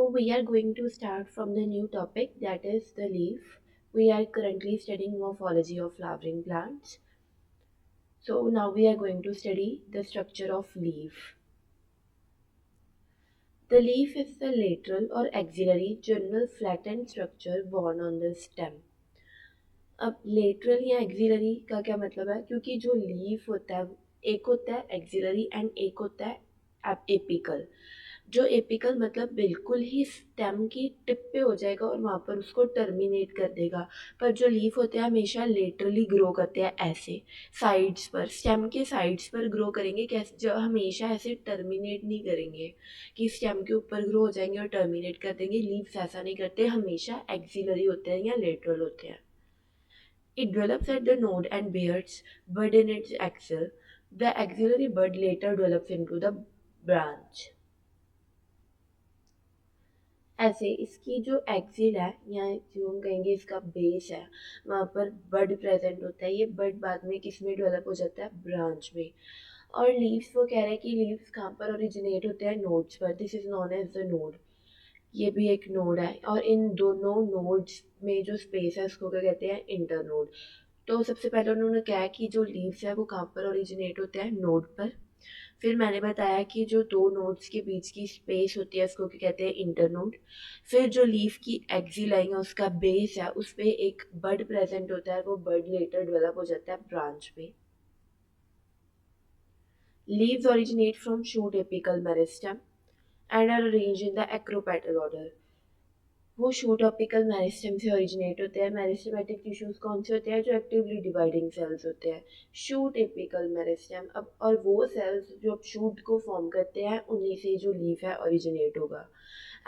we are going to start from the new topic, that is the leaf. We are currently studying morphology of flowering plants. So now we are going to study the structure of leaf. The leaf is the lateral or axillary general flattened structure borne on the stem. अब lateral या axillary का क्या मतलब है, क्योंकि जो leaf होता है एक होता है एक्सिलरी एंड एक होता है एपिकल। जो एपिकल मतलब बिल्कुल ही स्टेम की टिप पे हो जाएगा और वहाँ पर उसको टर्मिनेट कर देगा। पर जो लीफ होते हैं हमेशा लेटरली ग्रो करते हैं, ऐसे साइड्स पर, स्टेम के साइड्स पर ग्रो करेंगे। कैसे? जो हमेशा ऐसे टर्मिनेट नहीं करेंगे कि स्टेम के ऊपर ग्रो हो जाएंगे और टर्मिनेट कर देंगे। लीव्स ऐसा नहीं करते, हमेशा एक्सिलरी होते हैं या लेटरल होते हैं। It develops at the node and bears bud in its axil. The axillary bud later develops into the branch. ऐसे इसकी जो एक्सिल है या जो हम कहेंगे इसका बेस है, वहाँ पर बड प्रेजेंट होता है। ये बड बाद में किस में डेवलप हो जाता है? ब्रांच में। और लीव्स, वो कह रहे हैं कि लीव्स कहाँ पर ओरिजिनेट होते हैं? नोड्स पर। This is known as the node. ये भी एक नोड है और इन दोनों नोड्स में जो स्पेस है उसको क्या कहते हैं? इंटरनोड। तो सबसे पहले उन्होंने कहा कि जो लीव्स है वो कहाँ पर ओरिजिनेट होते हैं? नोड पर। फिर मैंने बताया कि जो दो नोड्स के बीच की स्पेस होती है उसको क्या कहते हैं? इंटरनोड। फिर जो लीफ की एक्सिल लाइन है उसका बेस है, उस पर एक बड प्रेजेंट होता है, वो बड लेटर डेवलप हो जाता है ब्रांच में। Leaves originate from shoot apical meristem and are arranged in the acropetal order. वो शूट अपिकल मेरिस्टेम से ओरिजिनेट होते हैं। मेरिस्टेमेटिक टिश्यूज कौन से होते हैं? जो एक्टिवली डिवाइडिंग सेल्स होते हैं, शूट एपिकल मेरिस्टेम। अब और वो सेल्स जो अब शूट को फॉर्म करते हैं उन्हीं से जो लीफ है ओरिजिनेट होगा।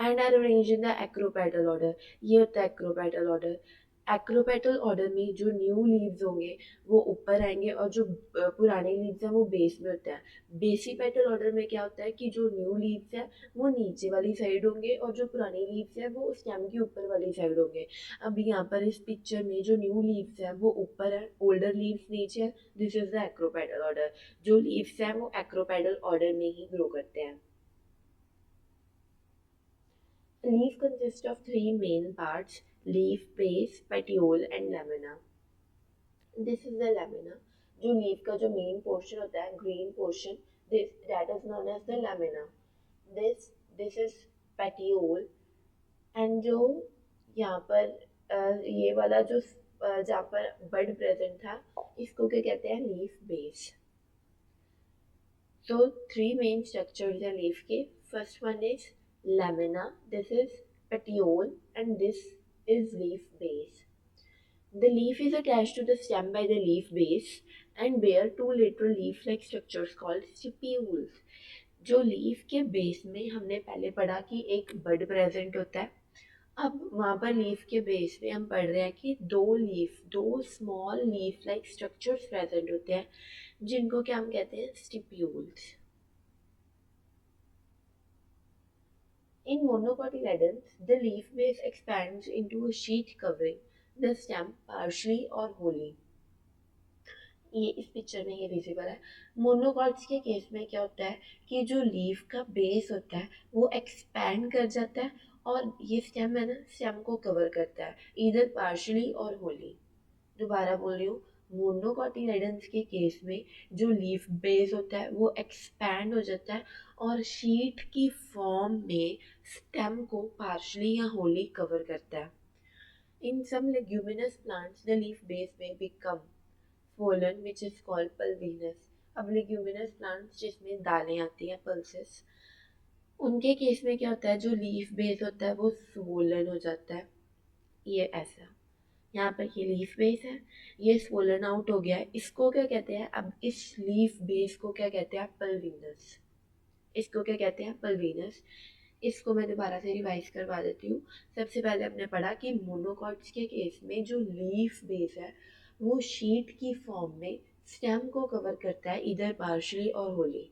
And are arrange in the acropetal order. ये होता है एक्रोपेटल ऑर्डर। एक्रोपेटल ऑर्डर में जो न्यू लीव्स होंगे वो ऊपर आएंगे और जो पुराने लीव्स हैं वो बेस में होता है। बेसिपेटल ऑर्डर में क्या होता है कि जो न्यू लीव्स है वो नीचे वाली साइड होंगे और जो पुराने लीव्स है वो स्टेम की ऊपर वाली साइड होंगे। अब यहाँ पर इस पिक्चर में जो न्यू लीव्स है वो ऊपर है, ओल्डर लीव्स नीचे है। This is the acropetal order. जो लीव्स है वो एक्रोपेटल ऑर्डर में ही ग्रो करते हैं। Leaf consists of three main parts: leaf, base, petiole and lamina. This is the lamina. जो लीफ का जो मेन पोर्शन होता है, green portion, this that is known as the lamina. This is petiole. And जो यहाँ पर ये वाला जो जहाँ पर बड प्रेजेंट था इसको क्या कहते हैं? Leaf base. So three main structures are leaf के. First one is lamina, this is petiole and this is leaf base. The leaf is attached to the stem by the leaf base and bear two lateral leaf-like structures called stipules. जो leaf के base में हमने पहले पढ़ा कि एक बड present होता है। अब वहाँ पर लीफ के बेस में हम पढ़ रहे हैं कि दो small leaf like structures present होते हैं जिनको क्या हम कहते हैं? Stipules. In monocotyledons, the leaf base expands into a sheath covering the stem partially or wholly. ये इस पिक्चर में ये विजिबल है। मोनोकॉट्स के केस में क्या होता है कि जो लीफ का बेस होता है वो एक्सपैंड कर जाता है और ये स्टेम है ना, स्टेम को कवर करता है इधर पार्शली और होली। दोबारा बोल रही हूँ, मोनोकॉटिलेडन्स के केस में जो लीफ बेस होता है वो एक्सपैंड हो जाता है और शीट की फॉर्म में स्टेम को पार्शली या होली कवर करता है। In some leguminous plants the leaf base में become swollen which is called pulvinous. अब लेग्यूमिनस प्लांट्स जिसमें दालें आती हैं, पल्सेस, उनके केस में क्या होता है? जो लीफ बेस होता है वो swollen हो जाता है। ये ऐसा, यहाँ पर ये लीफ बेस है, ये swollen आउट हो गया है, इसको क्या कहते हैं? अब इस लीफ बेस को क्या कहते हैं? पल्विनस। इसको क्या कहते हैं? पल्विनस। इसको मैं दोबारा से रिवाइज करवा देती हूँ। सबसे पहले हमने पढ़ा कि मोनोकॉट्स के केस में जो लीफ बेस है वो शीट की फॉर्म में स्टेम को कवर करता है इधर पार्शली और होली।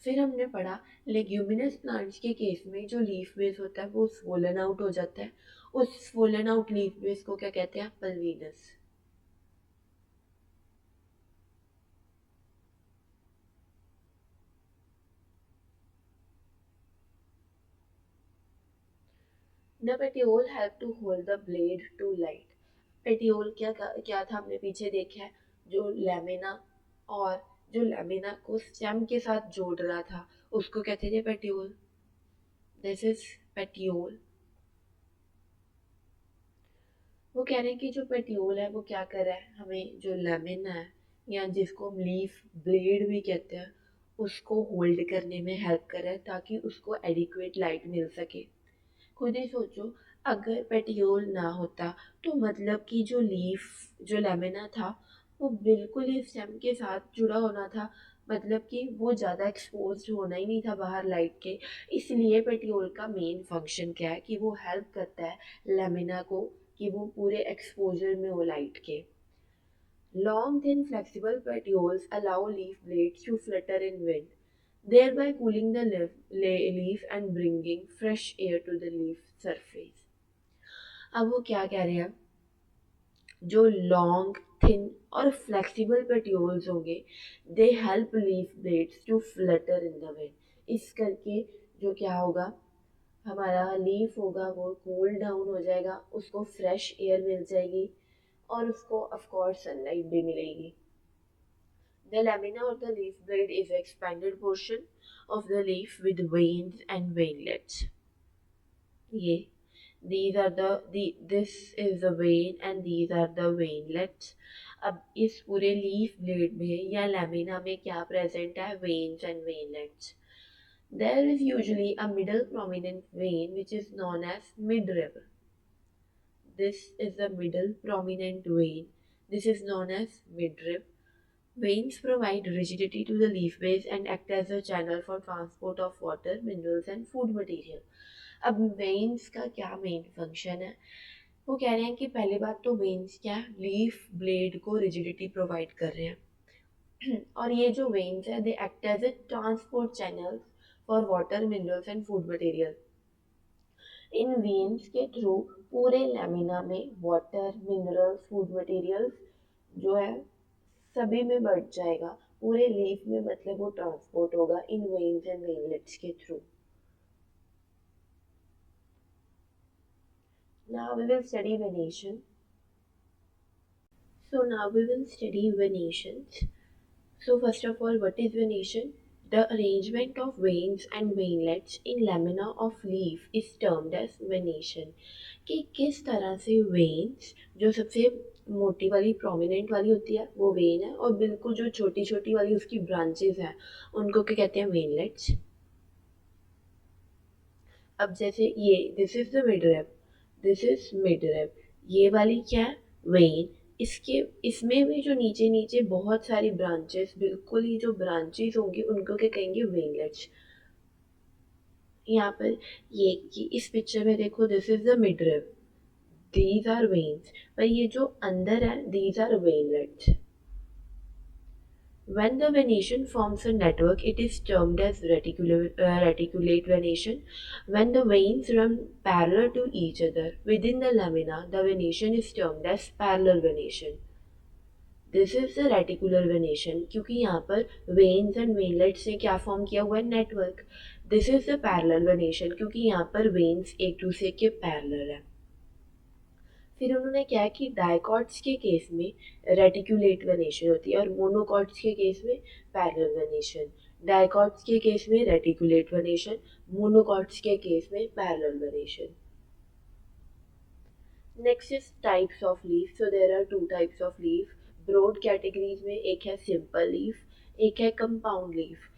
फिर हमने पढ़ा लेग्यूमिनस प्लांट्स के केस में जो लीफ बेस होता है वो स्वोलन आउट हो जाता है। उस स्वोलन आउट लीफ बेस को क्या कहते हैं? Pulvinus. The petiole help to hold the blade to light. Petiole क्या था हमने पीछे देखा है, जो लैमिना और जो लैमिना को स्टेम के साथ जोड़ रहा था उसको कहते थे पेटियोल। This is petiole. वो कह रहे हैं कि जो पेटियोल है वो क्या कर रहा है, हमें जो लेमिन है या जिसको हम लीफ ब्लेड भी कहते हैं उसको होल्ड करने में हेल्प कर रहा है ताकि उसको एडिक्वेट लाइट मिल सके। खुद ही सोचो, अगर पेटियोल ना होता तो मतलब कि जो लीफ जो लेमिना था वो बिल्कुल ही स्टेम के साथ जुड़ा होना था, मतलब कि वो ज़्यादा एक्सपोज होना ही नहीं था बाहर लाइट के। इसलिए पेटियोल का मेन फंक्शन क्या है कि वो हेल्प करता है लेमिना को कि वो पूरे एक्सपोजर में हो लाइट के। Long, thin, flexible petioles allow leaf blades to flutter in wind, thereby cooling the leaf and bringing fresh air to the leaf surface. अब वो क्या कह रहे हैं, जो लॉन्ग थिन और फ्लेक्सिबल पेटियोल्स होंगे they help leaf blades to flutter in the wind. इस करके जो क्या होगा, हमारा लीफ होगा वो कूल डाउन हो जाएगा, उसको फ्रेश एयर मिल जाएगी और उसको ऑफ कोर्स सनलाइट भी मिलेगी। The lamina or the leaf blade is the expanded portion of the leaf with veins and veinlets. ये these are the this is the vein and these are the veinlets. अब इस पूरे leaf blade में या lamina में क्या present है, veins and veinlets. There is usually a middle prominent vein which is known as midrib. This is the middle prominent vein. This is known as midrib. Veins provide rigidity to the leaf base and act as a channel for transport of water, minerals and food material. अब veins का क्या main function है, वो कह रहे हैं कि पहली बात तो वेन्स क्या है, लीफ ब्लेड को रिजिडिटी प्रोवाइड कर रहे हैं और ये जो वेन्स है they act as a transport channel for water, minerals and food material. इन वेन्स के थ्रू पूरे लैमिना में वाटर, मिनरल्स, फूड मटेरियल्स जो है सभी में बढ़ जाएगा, पूरे लीफ में मतलब वो ट्रांसपोर्ट होगा इन वेन्स एंड वेनलेट्स के through. Now we will study venation. So now we will study venations. So first of all, what is venation? The arrangement of veins and veinlets in lamina of leaf is termed as venation. कि किस तरह से veins, जो सबसे मोटी वाली prominent वाली होती है वो वेन है और बिल्कुल जो छोटी छोटी वाली उसकी ब्रांचेस हैं उनको क्या कहते हैं, वेनलेट्स। अब जैसे ये this is the midrib, this is midrib, ये वाली क्या है, वेन। इसके इसमें भी जो नीचे नीचे बहुत सारी ब्रांचेस, बिल्कुल ही जो ब्रांचेस होंगी उनको क्या कहेंगे, वेनलेट्स। यहाँ पर ये इस पिक्चर में देखो, this is the midrib, these are veins, पर ये जो अंदर है these are veinlets. When the venation forms a network, it is termed as reticulate venation. When the veins run parallel to each other within the lamina, the venation is termed as parallel venation. This is the reticular venation क्योंकि यहाँ पर veins and veinlets ने क्या form किया हुआ है, network. This is the parallel venation क्योंकि यहाँ पर veins एक दूसरे के पैरेलल है। फिर उन्होंने क्या है कि डायकॉट्स के केस में रेटिकुलेट वेनेशन होती है और मोनोकॉट्स के केस में पैरेलल वेनेशन। डायकॉट्स के केस में रेटिकुलेट वेनेशन, मोनोकॉट्स के केस में parallel venation. Next is types of leaf. So there are two types of leaf broad categories में, एक है सिंपल लीफ, एक है compound leaf.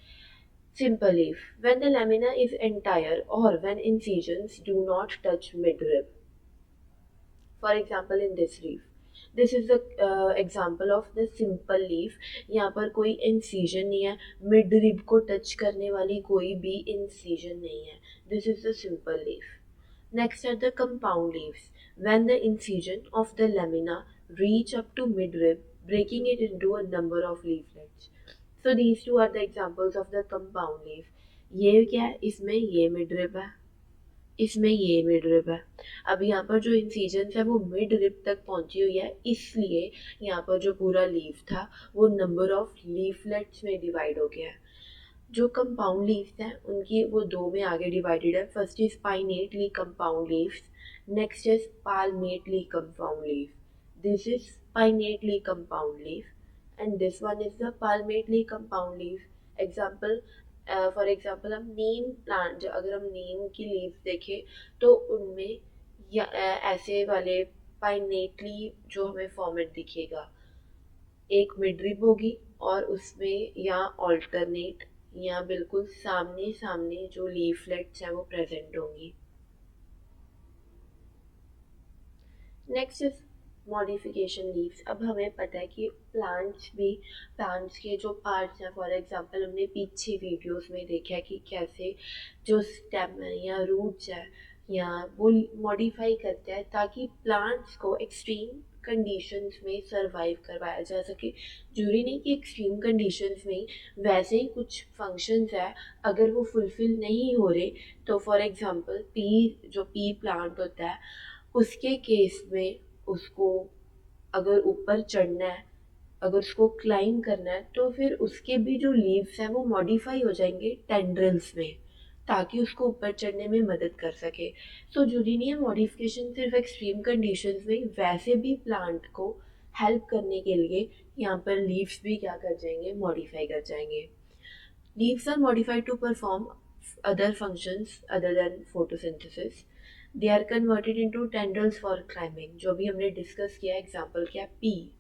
Simple leaf, when the lamina is entire or when incisions do not touch midrib. For example, in this leaf, this is the example of the simple leaf. यहाँ पर कोई incision नहीं है, mid rib को touch करने वाली कोई भी incision नहीं है. This is the simple leaf. Next are the compound leaves. When the incision of the lamina reach up to mid rib, breaking it into a number of leaflets. So these two are the examples of the compound leaf. ये क्या है, इसमें ये mid rib है, इसमें ये mid rib है। अब यहाँ पर जो इंसिजन है वो मिड रिब तक पहुंची हुई है, इसलिए यहाँ पर जो पूरा लीफ था वो नंबर ऑफ लीफलेट्स में डिवाइड हो गया है। जो कंपाउंड लीव्स हैं उनकी वो दो में आगे डिवाइडेड है. First is pinnately compound leaves, next is palmately compound leaf. This is pinnately compound leaf and this one is the palmately compound leaf. Example, for example हम नीम प्लांट, अगर हम नीम की लीव्स देखें तो उनमें ऐसे वाले पाइनेटली जो हमें फॉर्मेट दिखेगा, एक मिडरिब होगी और उसमें या ऑल्टरनेट या बिल्कुल सामने सामने जो लीफलेट्स हैं वो प्रेजेंट होंगी. Next is modification leaves. अब हमें पता है कि प्लांट्स के जो पार्ट्स हैं, फॉर एग्जांपल हमने पीछे वीडियोस में देखा है कि कैसे जो स्टेम है या रूट्स है या वो मॉडिफाई करते हैं ताकि प्लांट्स को एक्सट्रीम कंडीशंस में सरवाइव करवाया जा सके. जरूरी नहीं कि एक्सट्रीम कंडीशंस में, वैसे ही कुछ फंक्शंस है अगर वो फुलफिल नहीं हो रहे तो फॉर एग्जांपल पी प्लांट होता है, उसके केस में उसको अगर ऊपर चढ़ना है, अगर उसको क्लाइम करना है तो फिर उसके भी जो लीव्स हैं वो मॉडिफाई हो जाएंगे टेंड्रल्स में ताकि उसको ऊपर चढ़ने में मदद कर सके. सो जरूरी नहीं है मॉडिफिकेशन सिर्फ एक्सट्रीम कंडीशंस में, वैसे भी प्लांट को हेल्प करने के लिए यहाँ पर लीव्स भी क्या कर जाएंगे, मॉडिफाई कर जाएंगे. Leaves are modified to perform other functions other than photosynthesis. They are converted into tendrils for climbing. जो भी हमने डिस्कस किया, एग्जाम्पल क्या, पी.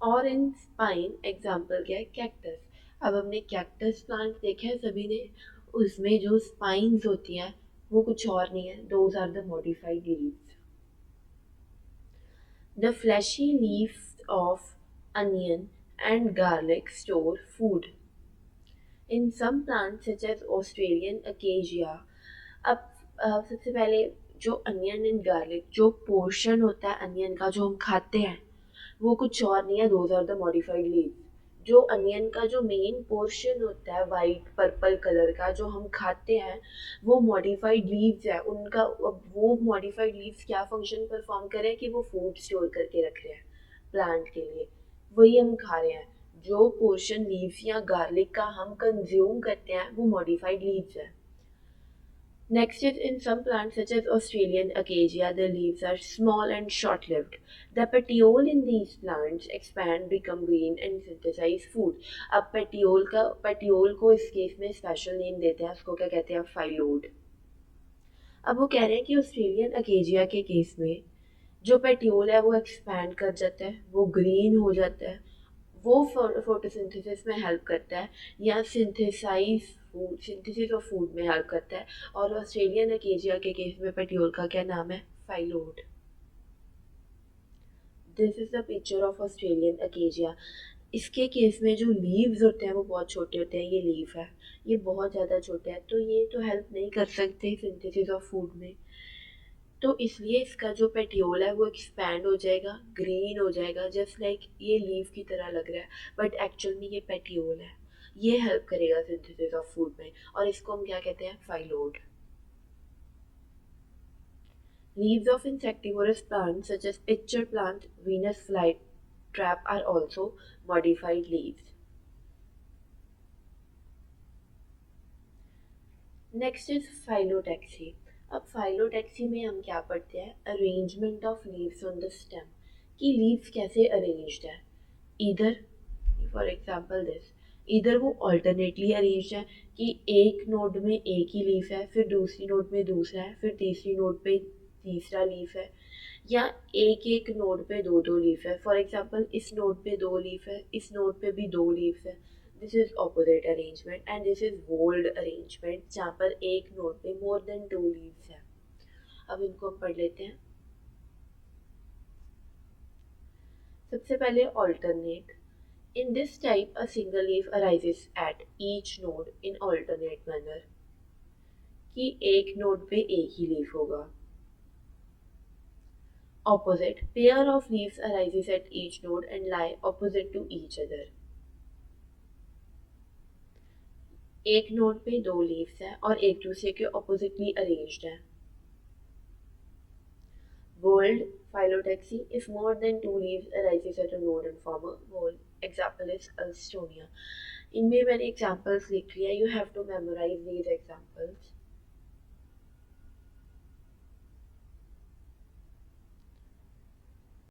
और इन स्पाइन एग्जाम्पल क्या है, कैक्टस. अब हमने कैक्टस प्लांट देखा है सभी ने, उसमें जो स्पाइन्स होती हैं वो कुछ और नहीं है, those are the modified leaves. The fleshy leaves of onion and garlic store food. In some plants such as Australian acacia, अब सबसे पहले जो अनियन एंड गार्लिक जो पोर्शन होता है अनियन का जो हम खाते हैं वो कुछ और नहीं है, those are the modified leaves. जो अनियन का जो मेन पोर्शन होता है वाइट पर्पल कलर का जो हम खाते हैं वो मॉडिफाइड लीव्स है उनका. अब वो मॉडिफाइड लीव्स क्या फंक्शन परफॉर्म कर रहे हैं कि वो फूड स्टोर करके रख रहे हैं प्लांट के लिए, वही हम खा रहे हैं. जो पोर्शन लीव्स या गार्लिक का हम कंज्यूम करते हैं वो मॉडिफाइड लीव्स है. Next is in some plants such as Australian acacia, the leaves are small and short-lived. The petiole in these plants expand, become green and synthesize food. अब petiole को इस case में special name देते हैं, उसको क्या कहते हैं, फाइलोड. अब वो कह रहे हैं कि ऑस्ट्रेलियन अकेजिया के केस में जो पेटियोल है वो एक्सपैंड कर जाता है, वो ग्रीन हो जाता है, वो फोटोसिंथेसिस में हेल्प करता है या सिंथेसिस ऑफ फूड में हेल्प करता है. और ऑस्ट्रेलियन अकेजिया के केस में पेटियोल का क्या नाम है, phyllode. This is the picture of Australian acacia. इसके केस में जो लीव्स होते हैं वो बहुत छोटे होते हैं, ये लीव है ये बहुत ज़्यादा छोटे हैं तो ये तो हेल्प नहीं कर सकते सिंथेसिस ऑफ फूड में. तो इसलिए इसका जो पेटियोल है वो एक्सपैंड हो जाएगा, ग्रीन हो जाएगा, जस्ट लाइक ये लीव की तरह लग रहा है बट एक्चुअल में ये पेटियोल है. ये हेल्प करेगा सिंथेसिस ऑफ फूड में और इसको हम क्या कहते हैं, phyllode. Leaves of insectivorous plants such as pitcher plant, Venus flytrap are also modified leaves. Next is phyllotaxy. अब फाइलोटैक्सी में हम क्या पढ़ते हैं, arrangement of leaves on the stem, कि लीव्स कैसे अरेंज्ड है. इधर फॉर एग्जांपल दिस, इधर वो ऑल्टरनेटली अरेंज्ड है कि एक नोड में एक ही लीफ है, फिर दूसरी नोड में दूसरा है, फिर तीसरी नोड पे तीसरा लीफ है, या एक एक नोड पे दो दो लीफ है. फॉर एग्जांपल इस नोड पे दो लीफ है, इस नोड पे भी दो लीफ है. This is opposite arrangement and this is whorled arrangement जहाँ पर एक नोड पे मोर देन टू लीव्स है. अब इनको हम पढ़ लेते हैं. सबसे पहले alternate. In this type, a single leaf arises at each node in alternate manner. कि एक नोड पे एक ही लीफ होगा. Opposite, pair of leaves arises at each node and lie opposite to each other. एक नोड पे दो leaves हैं और एक दूसरे के ऑपोजिटली अरेंज्ड हैं. Whorled phyllotaxy, if more than two leaves arises at a node and form a whorl. Example is Alstonia. इनमें मैंने एग्जाम्पल्स लिख लिया, you have to memorise these examples.